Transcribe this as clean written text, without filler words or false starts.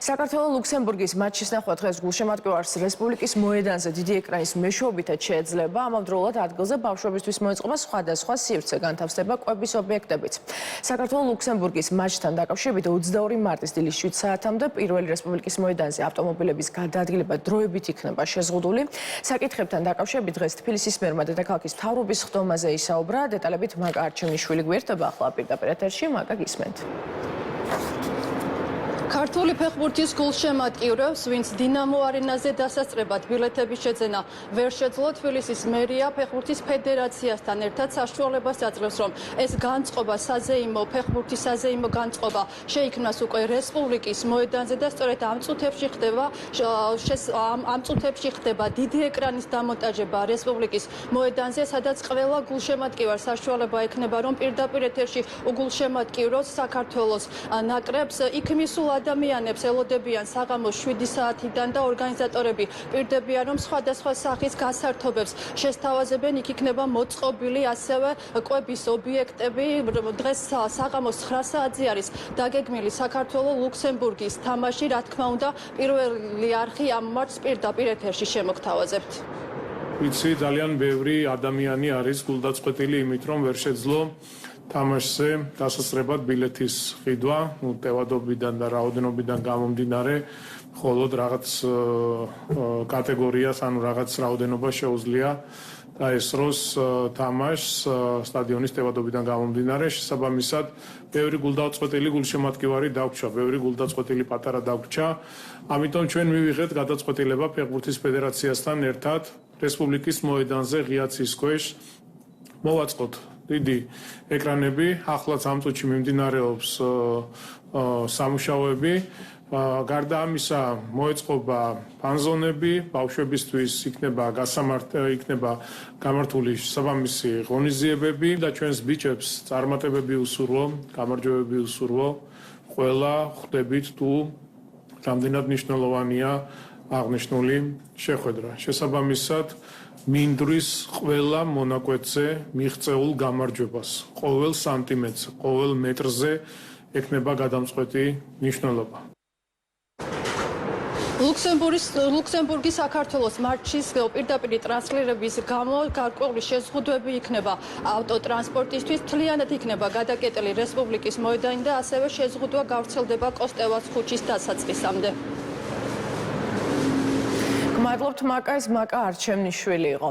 საქართველოს ლუქსემბურგის მატჩის ნახვა დღეს გულშემატკივარს რესპუბლიკის მოედანზე დიდი ეკრანის მეშვეობითაც შეეძლება. ამავდროულად ადგილზე ბავშვებისთვის მოეწყობა სხვადასხვა სივრცე განთავსდება კვების ობიექტებიც. საქართველოს ლუქსემბურგის მატჩთან დაკავშირებით 22 მარტის დილის 7 საათამდე პირველი რესპუბლიკის მოედანზე ავტომობილების გადაადგილება დროებით იქნება შეზღუდული. საკითხებთან დაკავშირებით დღეს თბილისის მერმა დედაქალაქის მთავრობის ხდომაზე ისაუბრა. დეტალებით მაკა არჩევნიშვილი გვერდება ახლა პირდაპირ ეთერში. მაკა, გისმენთ. ქართული ფეხბურთის გულშემატკივრებს, ვინც დინამო არენაზე დასასწრებად ბილეთების შეძენა ვერ შეძლო, თბილისის მერია ფეხბურთის ფედერაციასთან ერთად საშუალებას აძლევს, რომ ეს განწყობა საზეიმო ფეხბურთის საზეიმო განწყობა შეიქმნას უკვე რესპუბლიკის მოედანზე და სწორედ ამ წუთებში ხდება დიდი ეკრანის დამონტაჟება რესპუბლიკის მოედანზე, სადაც ყველა გულშემატკივარს საშუალება ექნება, რომ პირდაპირ ეთერში უგულშემატკივროს საქართველოს ნაკრებს. იქ მისულ ადამიანებს ელოდებიან საღამოს 7 საათიდან და ორგანიზატორები პირდებიან, რომ სხვადასხვა სახის გასართობებს შესთავაზებენ. იქ იქნება მოწყობილი ასევე კვების ობიექტები. დღეს საღამოს 9 საათზე არის დაგეგმილი საქართველოს ლუქსემბურგის თამაში. რა თქმა უნდა, პირველი არხი ამ მატჩს პირდაპირ ეთერში შემოგთავაზებთ. ვიცი, ძალიან ბევრი ადამიანი არის გულდაწყვეტილი იმით, რომ ვერ შეძლო თამაშზე დასასწრებად ბილეთის ყიდვა, ტევადობიდან და რაოდენობიდან გამომდინარე, მხოლოდ რაღაც კატეგორიას, ანუ რაღაც რაოდენობა შეუძლია დაესწროს თამაშს სტადიონის ტევადობიდან გამომდინარე. შესაბამისად, ბევრი გულდაწყვეტილი გულშემატკივარი დაგვრჩა, ბევრი გულდაწყვეტილი პატარა დაგვრჩა. ამიტომ ჩვენ მივიღეთ გადაწყვეტილება ფეხბურთის ფედერაციასთან ერთად რესპუბლიკის მოედანზე ღიაცის ქვეშ მოვაწყოთ დიდი ეკრანები. ახლაც ამ წუთში მიმდინარეობს სამუშაოები. გარდა ამისა მოეწყობა ფანზონები, ბავშვებისთვის იქნება გამართული შესაბამისი ღონისძიებები და ჩვენს ბიჭებს წარმატებები უსურვო, გამარჯვებები უსურვო. ყველა ხვდებით თუ რამდენად მნიშვნელოვანია აღნიშნული შეხვედრა. შესაბამისად, მინდვრის ყველა მონაკვეთზე მიღწეულ გამარჯვებას, ყოველ სანტიმეტრზე, ყოველ მეტრზე ექნება გადამწყვეტი მნიშვნელობა. ლუქსემბურგის საქართველოს მატჩის პირდაპირ ტრანსლირების გამო გარკვეული შეზღუდვები იქნება ავტოტრანსპორტისთვის. მთლიანად იქნება გადაკეტილი რესპუბლიკის მოედანი და ასევე შეზღუდვა გავრცელდება კოსტევას ქუჩის დასაწყისამდე. მადლობთ, მაკა, ეს მაკა არჩევნიშვილი იყო.